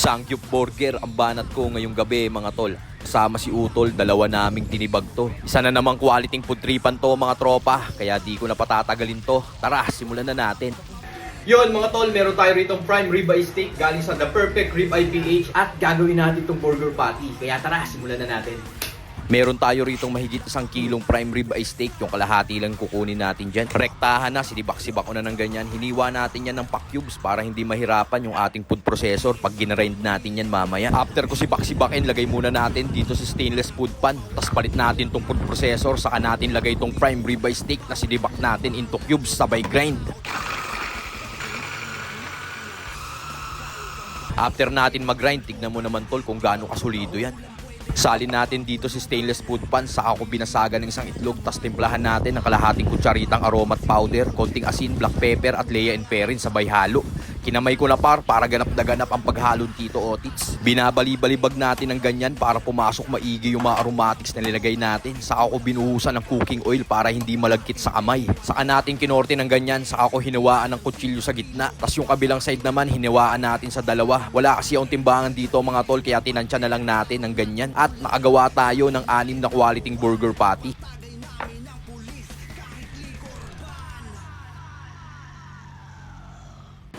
Sangyup Burger ang banat ko ngayong gabi mga tol. Kasama si Utol, dalawa naming tinibag to. Isa na namang quality food tripan to mga tropa, kaya di ko na patatagalin to. Tara, simulan na natin. Yon mga tol, meron tayo rito prime ribeye steak galing sa The Perfect Ribeye PH at gagawin natin itong burger patty. Kaya tara, simulan na natin. Meron tayo rito mahigit 1 kilong prime ribeye steak, yung kalahati lang kukunin natin dyan. Rektahan na, sinibak-sibak ko na ng ganyan. Hiniwa natin yan ng pack cubes para hindi mahirapan yung ating food processor pag ginarind natin yan mamaya. After ko sibak-sibakin, lagay muna natin dito sa stainless food pan. Tapos palit natin tong food processor, saka natin lagay tong prime ribeye steak na sinibak natin into cubes sabay grind. After natin mag-grind, tignan mo naman tol kung gaano kasolido yan. Salin natin dito si stainless food pan, saka ko binasagan ng isang itlog, tas timplahan natin ng kalahating kutsaritang aromat powder, konting asin, black pepper at leya and perin sabay halo. Kinamay ko na para ganap na ganap ang paghalo ng Tito Otits. Binabali-balibag natin ng ganyan para pumasok maigi yung mga aromatics na nilagay natin. Saka ko binuhusan ng cooking oil para hindi malagkit sa kamay. Saka natin kinorte ng ganyan, saka ko hinawaan ng kutsilyo sa gitna. Tas yung kabilang side naman, hinawaan natin sa dalawa. Wala kasi yung timbangan dito mga tol, kaya tinansya na lang natin ng ganyan. At nakagawa tayo ng 6 na quality burger patty.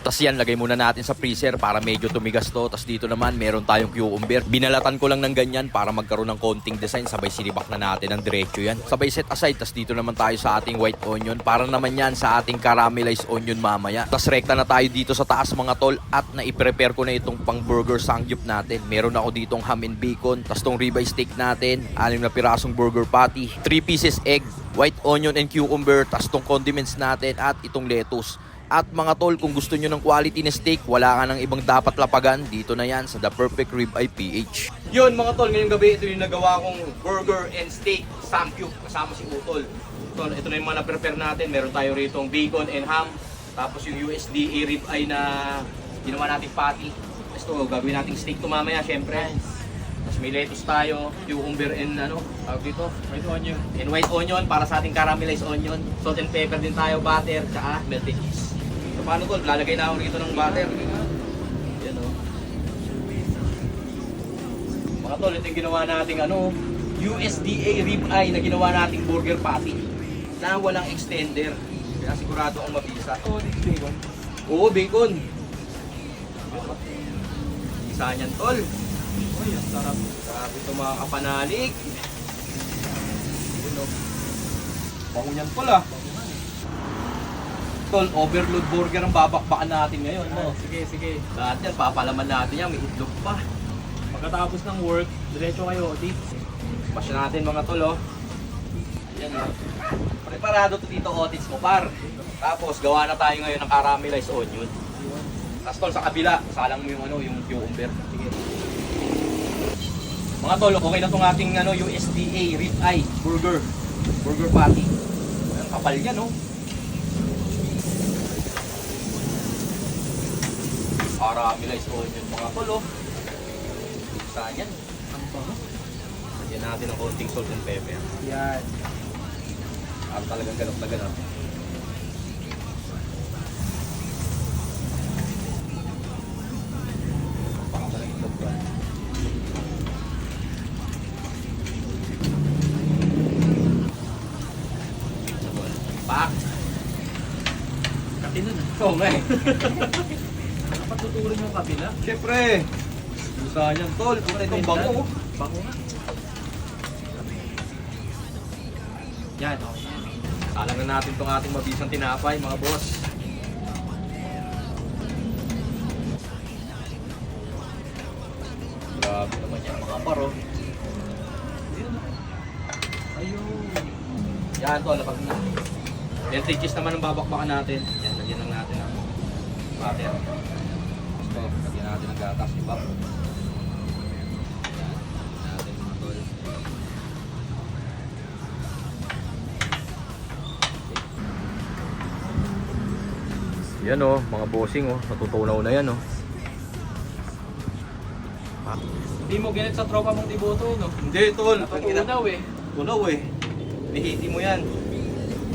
Tas yan, lagay muna natin sa freezer para medyo tumigas to. Tas dito naman, meron tayong cucumber. Binalatan ko lang ng ganyan para magkaroon ng konting design. Sabay sinibak na natin ng diretso yan. Sabay set aside. Tas dito naman tayo sa ating white onion. Para naman yan sa ating caramelized onion mamaya. Tas rekta na tayo dito sa taas mga tol. At naiprepare ko na itong pang burger sangyup natin. Meron ako ditong ham and bacon. Tas tong ribeye steak natin. 6 na pirasong burger patty. 3 pieces egg, white onion and cucumber. Tas tong condiments natin at itong lettuce. At mga tol, kung gusto nyo ng quality na steak, wala ka ng ibang dapat lapagan, dito na yan sa The Perfect Ribeye PH. Yun mga tol, ngayong gabi, ito yung nagawa kong burger and steak samgyup kasama si Utol. Ito na yung mga na-prepare natin. Meron tayo rito bacon and ham. Tapos yung USDA ribeye na ginawa natin patty. Ito, gagawin natin steak to mamaya, syempre. Tapos may lettuce tayo, cucumber and tawag dito? White onion. And white onion para sa ating caramelized onion. Salt and pepper din tayo, butter, tsaka melted cheese. So, paano tol? Lalagay na ako rito ng butter. Yan o. Mga tol, ito yung ginawa nating USDA ribeye na ginawa nating burger patty na walang extender. Kaya sigurado ang mabisa. Bacon? Oo, bacon. Isa niyan tol. Uy, ang sarap. Grabe ito mga kapanalig. Yun o. Bango niyan tol ah. Tol, overload burger ang babakbakan natin ngayon. No? Sige. Lahat yan, papalaman natin yan. May itlog pa. Pagkatapos ng work, diretso kayo, Otis. Smash natin mga tol, oh. Ayan, oh. Preparado to Tito Otits mo, par. Tapos, gawa na tayo ngayon ng caramelized onion. Tapos, tol, sa kabila, salang mo yung cucumber. Sige. Mga tol, okay na itong ating USDA ribeye burger patty. Ang kapal yan, no? Caramelized onion mga tol, oh. Saan yan? Ang baho. Lagyan natin ng konting salt and pepper. Yan. Para talagang ganap na ganap. Pakamalang itlog ba? Pak! Katinan ah. Oo nga eh. Dapat tuturin yung kabila. Siyempre! Saan yan tol? Puta itong bango. Bango nga. Yan, okay. Salang na natin itong ating mabisang tinapay mga boss. Grabe naman yan mga paro. Ayun. Yan tol, lapag na. Melted cheese naman ang babakbakan natin. Yan, lagyan lang natin ang butter. Ito, lagyan natin ang gatas ni Bob. Yan, natin mga tol. Yan o, mga bossing o, natutunaw na yan o. Hindi mo ganit sa tropa mong Tiboto, no? Hindi tol, Natutunaw eh. tunaw eh. Nihiti mo yan.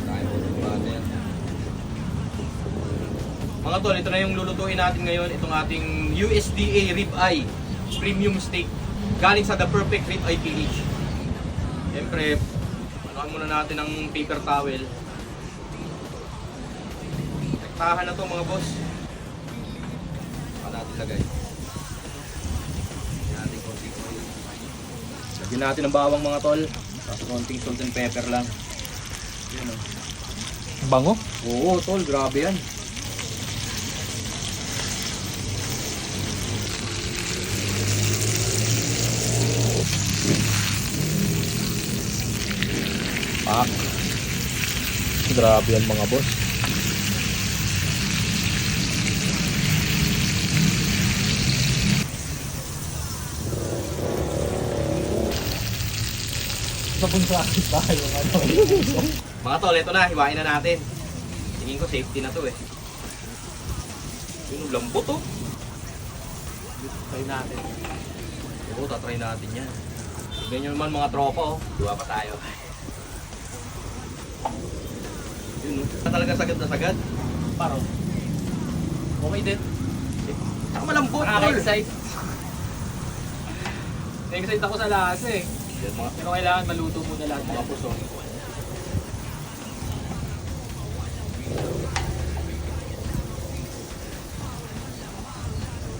Kaya mo natin yan. Mga tol, ito na yung lulutuin natin ngayon. Itong ating USDA ribeye premium steak. Galing sa The Perfect Ribeye PH. Siyempre, anuhan muna natin ng paper towel. Tektahan na to mga boss. Saan natin lagay? Lagyan natin konting oil. Lagyan natin ng bawang mga tol. Tapos konting salt and pepper lang. Yun o. Bango? Oo tol, grabe yan. Pak. Grabe yan mga boss. Papunsakin tayo ano. Mga tol, ito na, hiwain na natin. Tingin ko safety na to eh. Yung lambot oh. Try natin. Oo, tatry natin yan. Tignan nyo naman mga tropa oh. Duwa pa tayo. Yun oh. Talaga sagad na sagad. Paro. Okay din. Saka malambot tol. Nakaka-excite. Na-excite ako sa lasa eh. Yan mga Pero kailangan maluto muna lahat. mga puso.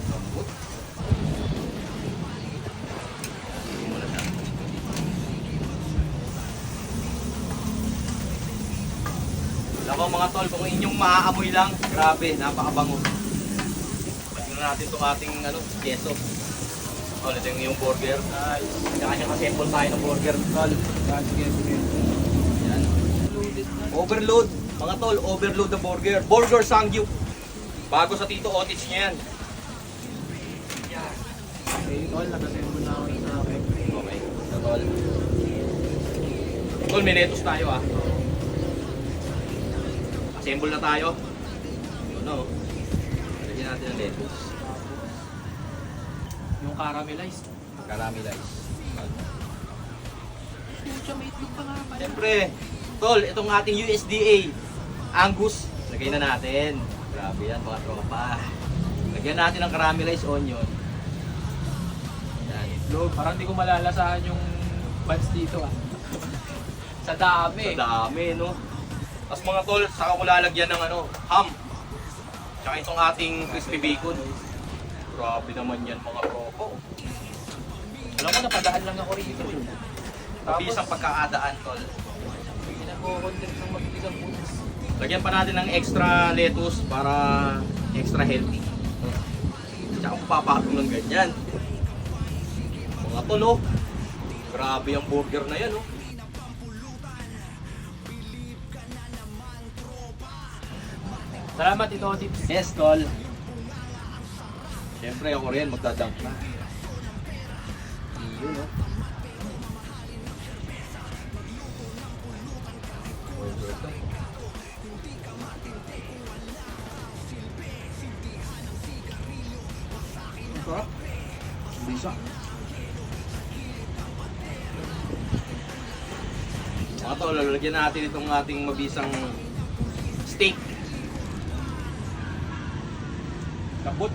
Lambot. Tingin mo na siya. Alam mo mga tol, kung inyong maaamoy lang, grabe, napakabango. Tingnan natin itong ating keso. Tol, ito yung burger. Kanya-kanya assemble tayo ng burger, tol. Yan. Overload. Mga tol, overload the burger. Burger Sangyup. Bago sa Tito Otis niya yan. Yan. Okay, tol. Nag-assemble na ako sa akin. Okay, ito tol. Tol, may lettuce tayo ah. Assemble na tayo. Ano? Lagyan natin ng lettuce. Yung caramelized. Caramelize. Pucha, may itlog pa nga pala. Siyempre, tol, itong ating USDA Angus, lagay na natin. Grabe yan mga tropa. Lagyan natin ng caramelized onion. Yan. Itlog. Parang hindi ko malalasahan yung buns dito ah. Sa dami. Sa dami, no? Tapos mga tol, saka ko lalagyan ng ham. Tsaka itong ating crispy bacon. Grabe naman yan mga tropa. Alam mo, napadaan lang ako rito. Mabis ang pagkakadaan, tol. Nag-content ng mabilis ang punas. Lagyan pa natin ng extra lettuce para extra healthy. Tsaka kung papatong ng ganyan. Mga tol, oh. Grabe ang burger na yan, oh. Salamat ito, tips. Yes, tol. Siyempre ako rin magdadunk na. Yun, oh. Ang sarap. Bisa. Mga tol, lalagyan natin itong ating mabisang steak. Kaput.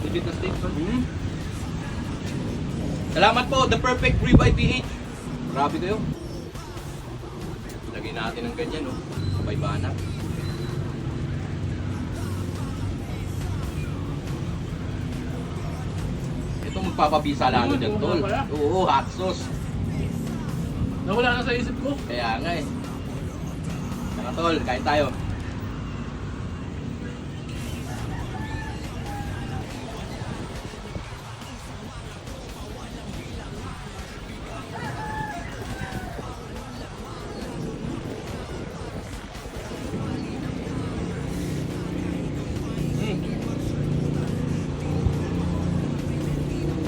Legit na steak. Salamat po, The Perfect Ribeye PH. Grabe kayo. Lagyan natin ng ganyan, no? Sabay banat. Ito magpapabisa lalo dyan, tol. Oo, hot sauce. Nawala na sa isip ko. Kaya nga eh. Mga tol, kain tayo.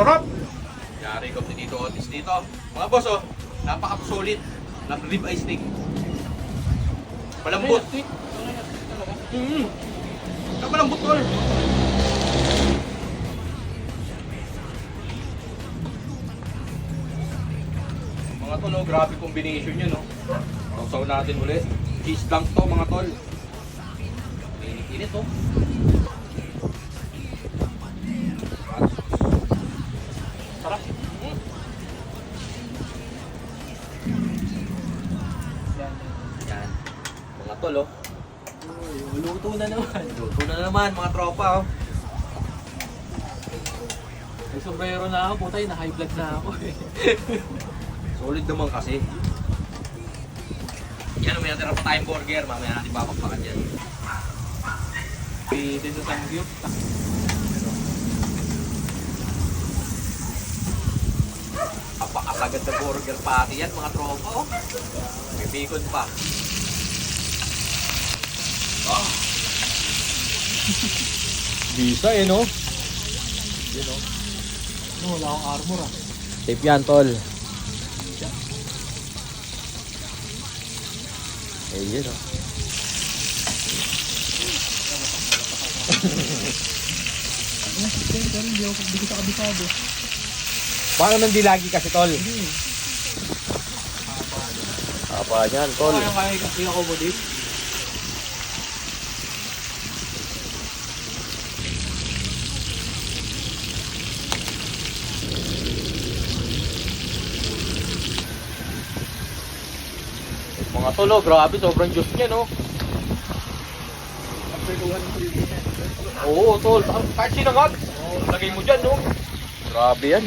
Sarap! Yari ko si Tito Otis dito. Mga boss, oh, napaka-solid na ribeye steak. Palambot. Kapalambot, tol. Mga tol, oh, grabe combination yun, no? Sausaw natin ulit. Cheese dunk to, mga tol. Init oh. Sarap. Yan. Yan. Mga tol oh. Uy, luto na naman. Luto na naman mga tropa oh. May sombrero na ako, putay, na high blood na ako eh. Solid naman kasi. Yan, may natira pa tayong burger. Mamaya natin papakpakan yan. Pwede sa sangyup. Napakasagad na burger patty yan mga tropa oh. May bacon pa. Oh. Bisa eh no? Yun oh. No, wala akong armor ah. Safe yan tol. Eh yun oh. Hindi ko sa kabisado. Paano nang di lagi kasi tol? Apa yan tol? Ano kaya i-accommodate? Mga tol oh, grabe sobrang juice niya no. Oo tol, kahit sinangag. Lagay mo dyan no. Grabe yan.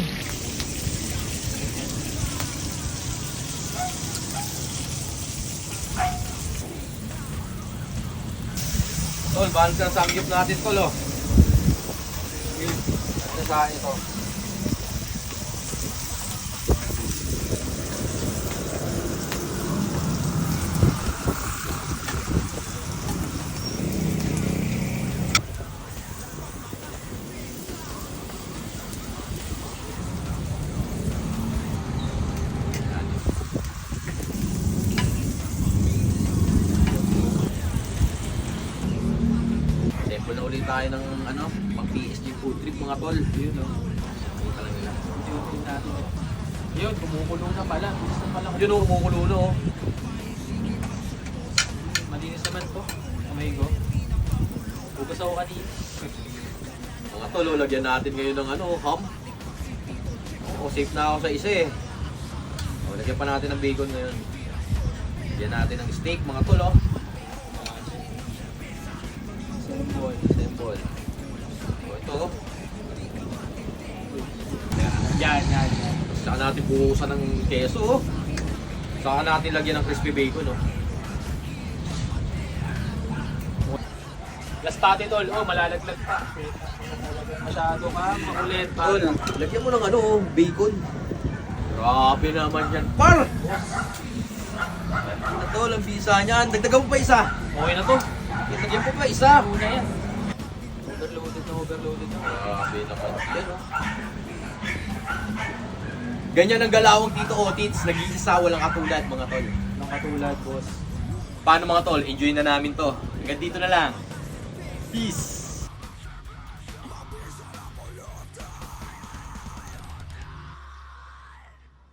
Tol, balance ang samgyup natin tol oh. Ano sa ito? Sample na ulit tayo ng ano, pang PSG food trip mga tol. Yun o. Kita lang nila. Yun natin. Yun, kumukulo na pala. Bilis na pala. Yun oh, kumukulo na oh. Malinis naman to. Kamay ko. Bukas ako kanina. Mga tol, oh, lagyan natin ngayon ng ano, ham. Oo, safe na ako sa isa eh. O, lagyan pa natin ng bacon ngayon. Lagyan natin ng steak mga tol oh. Simple, simple. O, ito oh. Yan, yan, yan. Saka natin buhusan ng keso oh. Saka natin lagyan ng crispy bacon oh. Last pati tol. Oh, malalaglag pa. Masyado ka. Makulit pa. Tol, lagyan mo ng ano oh, bacon. Grabe naman yan. Par! Ito tol, ang bisa niyan. Dagdagan mo pa isa. Okay na to. Lagyan mo pa isa. Una yan. Overloaded na overloaded na. Grabe naman yan oh. Ganyan ang galawang Tito Otits, nag-iisa walang katulad mga tol. Nang katulad, boss. Paano mga tol, enjoy na namin to. Hanggang dito na lang. Peace!